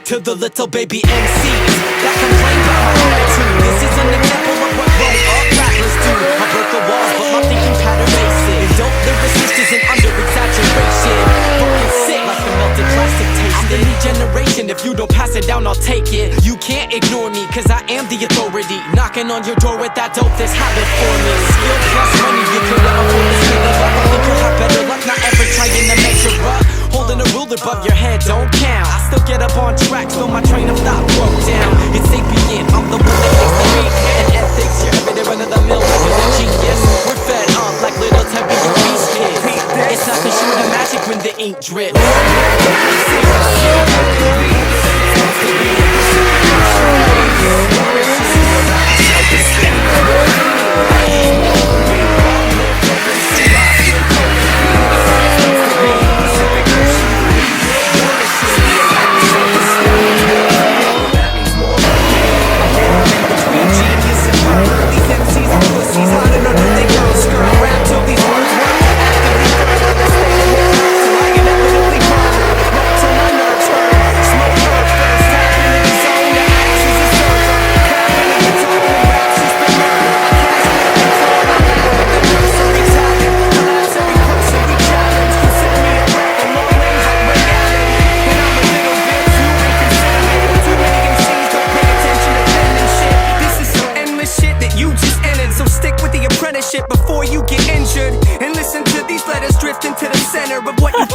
to the little baby MCs that complain about my attitude. This is an example of what grown-up rappers do. I broke the walls, but my thinking pattern racing. Don't lyricist isn't under exaggeration. Fucking sick like the melted plastic taste. I'm the new generation, if you don't pass it down, I'll take it. You can't ignore me, cause I am the authority. Knocking on your door with that dope, this habit forming. Skill plus money, you couldn't afford to spend it up. I think you'll have better luck, not ever trying to measure up. Holding a ruler above your head don't count. I still get up on tracks, though my train of thought broke down. It's sapient, I'm the one that makes the beat. And ethics, you're everyday run-of-the-mill like a genius. We're fed up like little Tubby and Beast kids. It's not the shoot of magic when the ink drips. Before you get injured, and listen to these letters drift into the center of what you